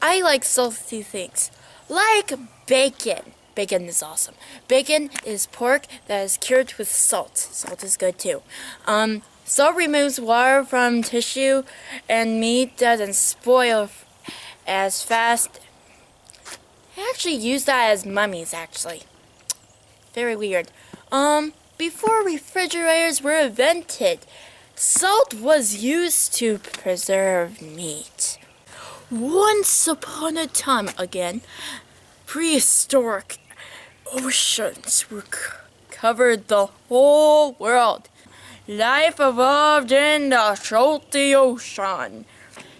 I like salty things, like bacon. Bacon is awesome. Bacon is pork that is cured with salt. Salt is good too. Salt removes water from tissue, and meat doesn't spoil as fast. I actually use that as mummies, actually. Very weird. Before refrigerators were invented, salt was used to preserve meat. Once upon a time, again, prehistoric oceans covered the whole world. Life evolved in the salty ocean.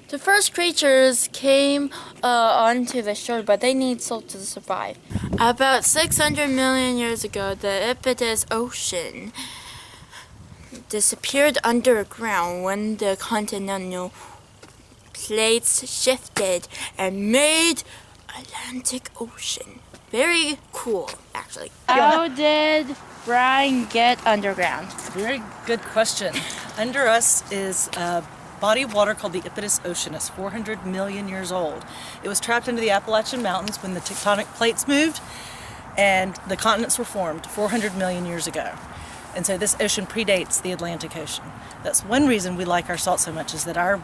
The first creatures came onto the shore, but they need salt to survive. About 600 million years ago, the Ippitis Ocean disappeared underground when the continental plates shifted and made Atlantic Ocean. Very cool, actually. How did Brian get underground? Very good question. Under us is a body of water called the Ippitis Ocean. It's 400 million years old. It was trapped into the Appalachian Mountains when the tectonic plates moved and the continents were formed 400 million years ago. And so this ocean predates the Atlantic Ocean. That's one reason we like our salt so much, is that our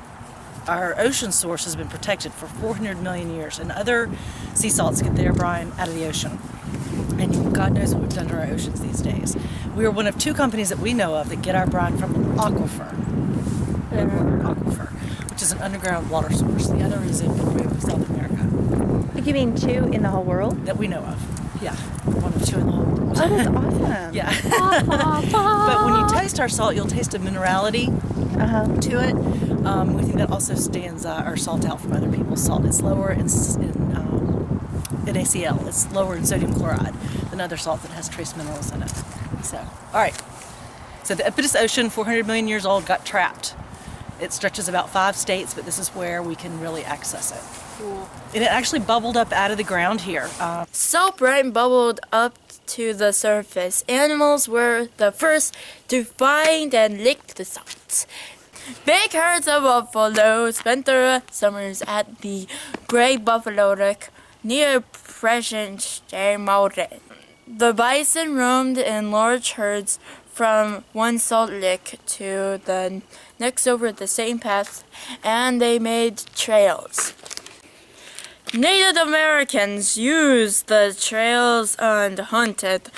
ocean source has been protected for 400 million years, and other sea salts get their brine out of the ocean. And God knows what we've done to our oceans these days. We are one of two companies that we know of that get our brine from an aquifer, which is an underground water source. The other is in Peru, South America. You mean two in the whole world? That we know of, yeah. One of two in the whole world. Oh, that's awesome. Yeah. But when you taste our salt, you'll taste a minerality to it. We think that also stands our salt out from other people's salt. It's lower in NaCl. It's lower in sodium chloride than other salt that has trace minerals in it. So, all right. So the Ippitis Ocean, 400 million years old, got trapped. It stretches about 5 states, but this is where we can really access it. Cool. And it actually bubbled up out of the ground here. Salt brine bubbled up to the surface. Animals were the first to find and lick the salt. Big herds of buffalo spent their summers at the Great Buffalo Lick near present-day Malden. The bison roamed in large herds from one salt lick to the next over the same paths, and they made trails. Native Americans used the trails and hunted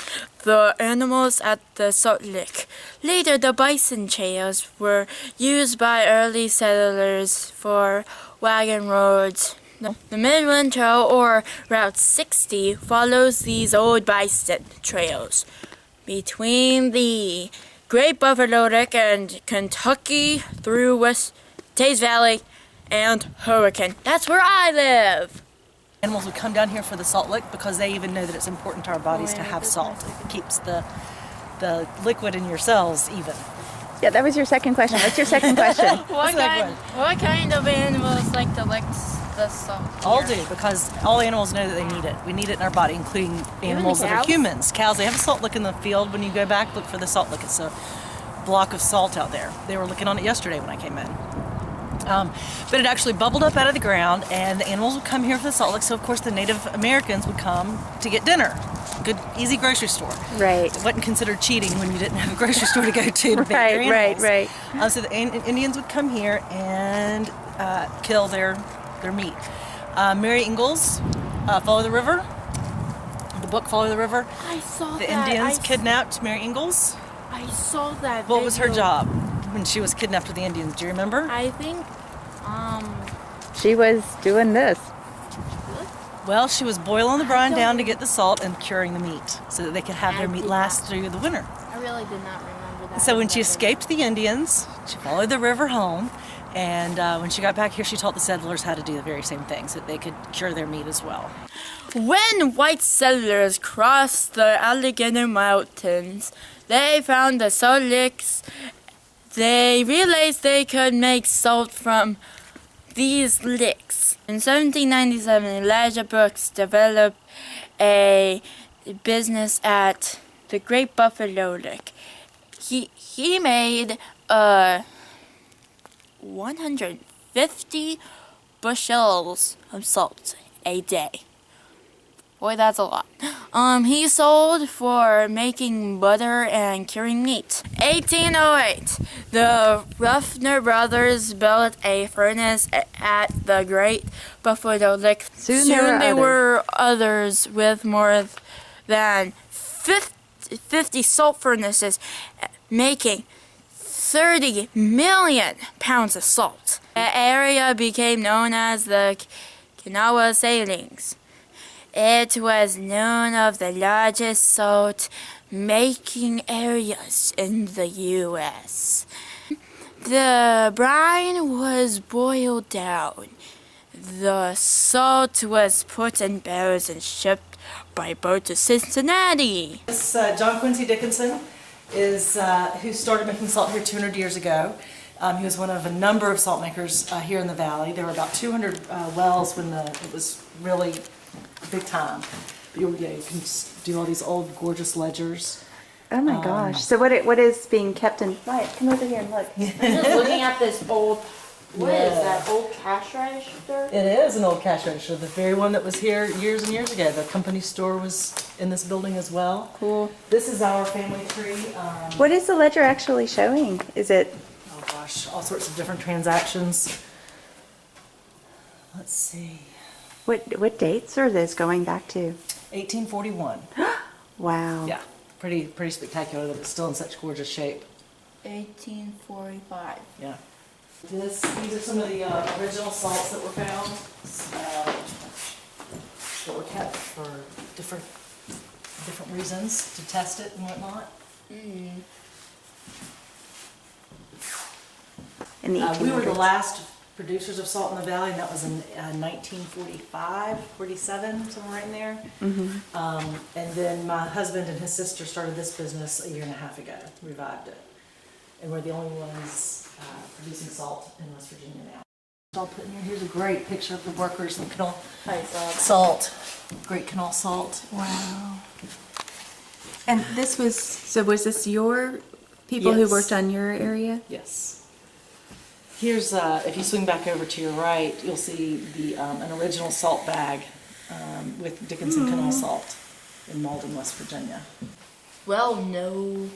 the animals at the salt lick. Later, the bison trails were used by early settlers for wagon roads. The Midland Trail, or Route 60, follows these old bison trails between the Great Buffalo Lick and Kentucky through West Teays Valley and Hurricane. That's where I live. Animals would come down here for the salt lick because they even know that it's important to our bodies to have salt. It keeps the liquid in your cells even. Yeah, that was your second question. What's your second question? What kind of animals like to lick the salt? All do, because all animals know that they need it. We need it in our body, including animals that are humans. Cows, they have a salt lick in the field. When you go back, look for the salt lick. It's a block of salt out there. They were looking on it yesterday when I came in. But it actually bubbled up out of the ground, and the animals would come here for the salt lick. So, of course, the Native Americans would come to get dinner. Good, easy grocery store. Right. It wasn't considered cheating when you didn't have a grocery store to go to bait your animals. Right. So the Indians would come here and kill their meat. Mary Ingalls, Follow the River. The book Follow the River. I saw the that. The Indians kidnapped Mary Ingalls. I saw that. What was her job when she was kidnapped with the Indians? Do you remember? I think, She was doing this. Well, she was boiling the brine down to get the salt and curing the meat so that they could have their meat last through the winter. I really did not remember that. So when she escaped the Indians, she followed the river home, and when she got back here, she taught the settlers how to do the very same thing so that they could cure their meat as well. When white settlers crossed the Allegheny Mountains, they found the salt licks. They realized they could make salt from these licks. In 1797, Elijah Brooks developed a business at the Great Buffalo Lick. He made 150 bushels of salt a day. Boy, that's a lot. He sold for making butter and curing meat. 1808, the Ruffner brothers built a furnace at the Great Buffalo Lick. Soon there were others with more than 50 salt furnaces making 30 million pounds of salt. The area became known as the Kanawha Salings. It was known of the largest salt-making areas in the U.S. The brine was boiled down. The salt was put in barrels and shipped by boat to Cincinnati. This John Quincy Dickinson is who started making salt here 200 years ago. He was one of a number of salt makers here in the valley. There were about 200 wells when it was really big time. But you can do all these old gorgeous ledgers. Oh my gosh. So what is being kept in... Wyatt, come over here and look. I'm just looking at this old, what is Yeah. that, old cash register? It is an old cash register, the very one that was here years and years ago. The company store was in this building as well. Cool. This is our family tree. What is the ledger actually showing? Is it... Oh gosh, all sorts of different transactions. Let's see. What dates are those going back to? 1841. Wow. Yeah, pretty spectacular that it's still in such gorgeous shape. 1845. Yeah. These are some of the original salts that were found. That were kept for different reasons, to test it and whatnot. In the We were the 1800s. last producers of salt in the valley, and that was in 1945, 47, somewhere right in there. And then my husband and his sister started this business a year and a half ago, revived it. And we're the only ones producing salt in West Virginia now. I'll put in here, here's a great picture of the workers in Canal Salt. Great Canal Salt. Wow. And this was this your people who Yes. worked on your area? Yes. Here's, if you swing back over to your right, you'll see the an original salt bag with Dickinson Canal Salt in Malden, West Virginia. Well, no.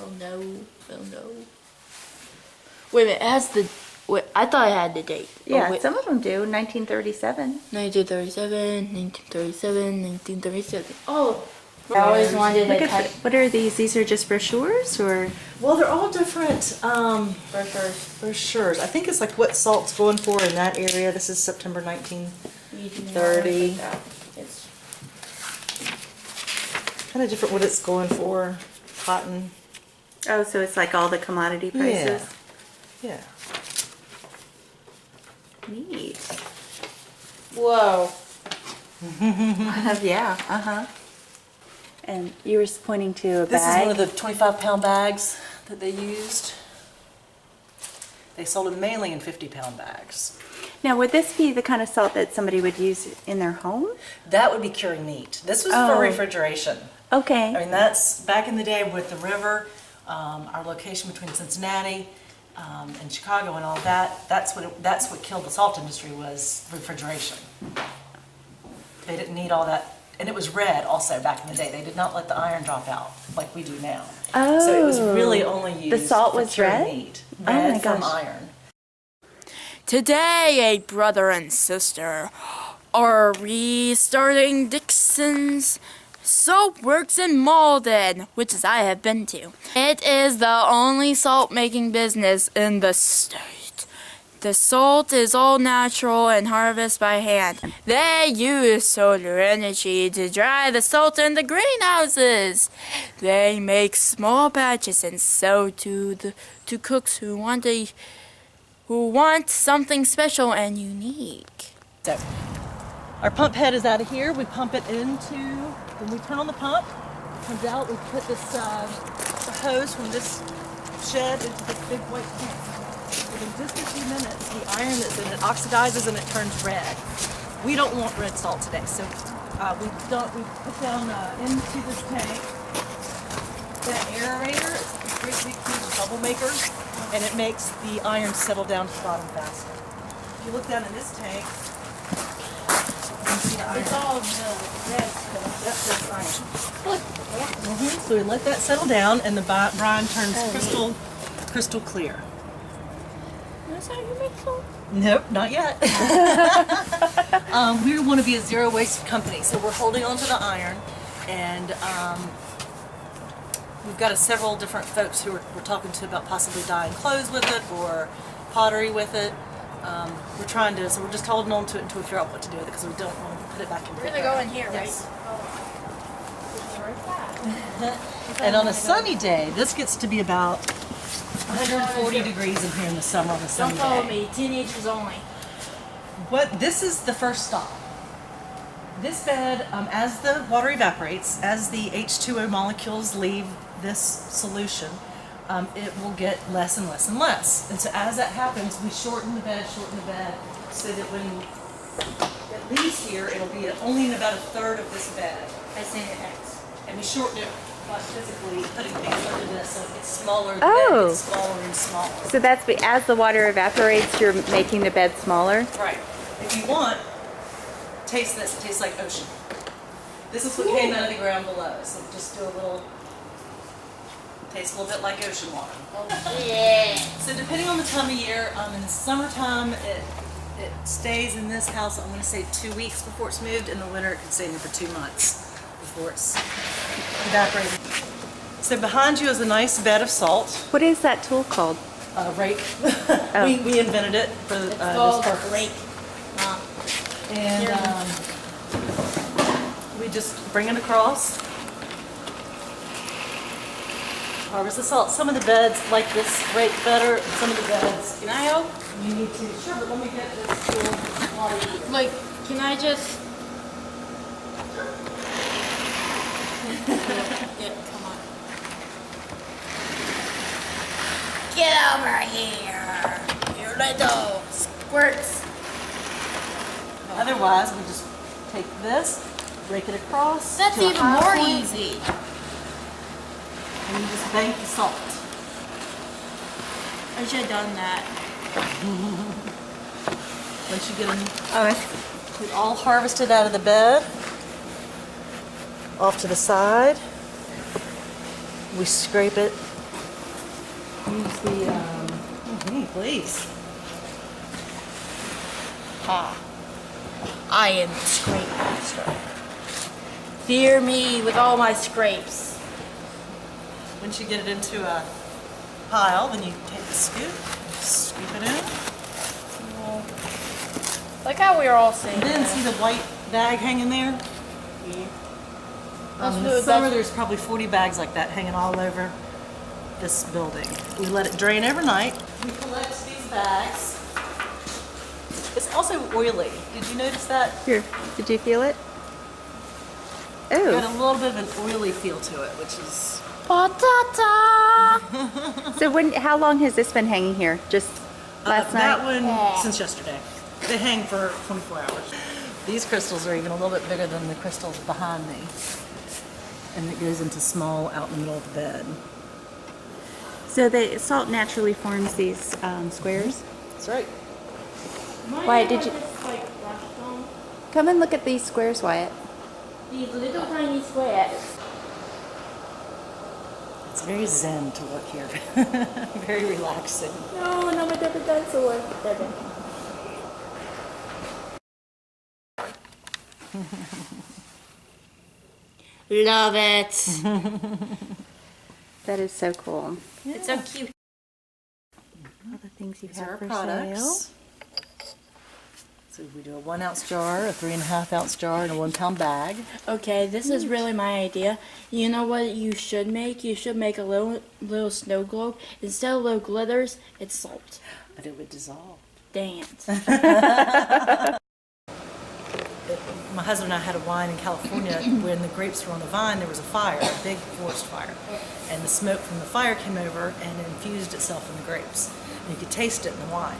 Oh, no. Oh, no. Wait a minute, it has the... Wait, I thought it had the date. Yeah, Oh, wait. some of them do. 1937. 1937, 1937, 1937. Oh, I always wanted Look to at type what are these? These are just brochures, or Well, they're all different for brochures. I think it's like what salt's going for in that area. This is September 1930. It's Kind of different what it's going for. Cotton. oh, so it's like all the commodity prices. Yeah. Neat. whoa. Yeah. And you were pointing to a This bag. is one of the 25-pound bags that they used. They sold them mainly in 50-pound bags. Now, would this be the kind of salt that somebody would use in their home? That would be curing meat. This was Oh. for refrigeration. Okay. I mean, that's back in the day with the river, our location between Cincinnati and Chicago and all that. That's what killed the salt industry was refrigeration. They didn't need all that, and it was red also back in the day. They did not let the iron drop out like we do now. So it was really only used salt for was curing red? meat. Oh my Red from gosh. iron. Today, a brother and sister are restarting Dickinson's Salt Works in Malden, which I have been to. It is the only salt-making business in the state. The salt is all natural and harvested by hand. They use solar energy to dry the salt in the greenhouses. They make small batches and sell to cooks who want something special and unique. So our pump head is out of here. We pump it into, when we turn on the pump, it comes out, we put this the hose from this shed into this big white tank. Within just a few minutes, the iron that's in it oxidizes and it turns red. We don't want red salt today, so we put down into this tank that aerator. It's a great big huge bubble maker, and it makes the iron settle down to the bottom faster. If you look down in this tank, you can see the iron. It's all the rest. Yep, that's iron. So we let that settle down, and the brine turns crystal clear. That's how you make salt? Nope, not yet. We want to be a zero waste company, so we're holding on to the iron, and we've got several different folks who we're talking to about possibly dyeing clothes with it or pottery with it. We're trying to, so we're just holding on to it until we figure out what to do with it because we don't want to put it back in. We're gonna go in here, Yes. right? And on a sunny day, this gets to be about 140 degrees in here in the summer on a Don't sunny follow day. me, teenagers only. This is the first stop. This bed, as the water evaporates, as the H2O molecules leave this solution, it will get less and less and less. And so as that happens, we shorten the bed, so that when it leaves here, it'll be only in about a third of this bed. I say it next. And we shorten it by physically putting things under this so it gets smaller, the Oh. bed gets smaller and smaller. So that's as the water evaporates, you're making the bed smaller? Right. If you want, taste this. It tastes like ocean. This is what came out of the ground below. So just do a little, tastes a little bit like ocean water. Oh, yeah. So depending on the time of year, in the summertime, it stays in this house, I'm going to say 2 weeks before it's moved. In the winter, it can stay in there for 2 months before it's evaporated. So behind you is a nice bed of salt. What is that tool called? Rake. Oh. We invented it for It's this called purpose. rake. And we just bring it across. Harvest the salt. Some of the beds like this rake better. Some of the beds Can I help? you need to. Sure, but let me get this tool while you're here. Like, can I just... Yeah, come on. Get over here, you little squirts. Otherwise, we just take this, rake it across. That's to a even high more point, easy. And you just bank the salt. I should have done that. Once you get them Oh, all harvested out of the bed, off to the side, we scrape it. Use the, please. Ha. I am the scrape master. Fear me with all my scrapes. Once you get it into a pile, then you take the scoop it in. Like how we were all saying. And then see the white bag hanging there? That's In what- the summer, that's- there's probably 40 bags like that hanging all over this building. We let it drain overnight. We collect these bags. It's also oily. Did you notice that? here. Did you feel it? Got Oh, a little bit of an oily feel to it, which is Patata! so how long has this been hanging here? Just last that night? one since yesterday. They hang for 24 hours. These crystals are even a little bit bigger than the crystals behind me. And it goes into small out in the middle of the bed. So the salt naturally forms these squares? That's right. Wyatt, did you- Like brushed on Come and look at these squares, Wyatt. these little tiny squares. It's very zen to work here. Very relaxing. No, no, my Debbie dinosaur. Debbie. Love it. That is so cool. It's so cute. All the things you These are have our for products. sale. So we do a 1 ounce jar, a 3.5 ounce jar, and a 1 pound bag. Okay, this is really my idea. You know what you should make? You should make a little snow globe. Instead of little glitters, it's salt. But it would dissolve. Dang it. My husband and I had a wine in California when the grapes were on the vine. There was a fire, a big forest fire, and the smoke from the fire came over and infused itself in the grapes. And you could taste it in the wine.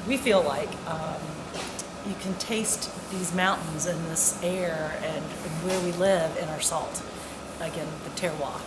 We feel like you can taste these mountains and this air and where we live in our salt. Again, the terroir.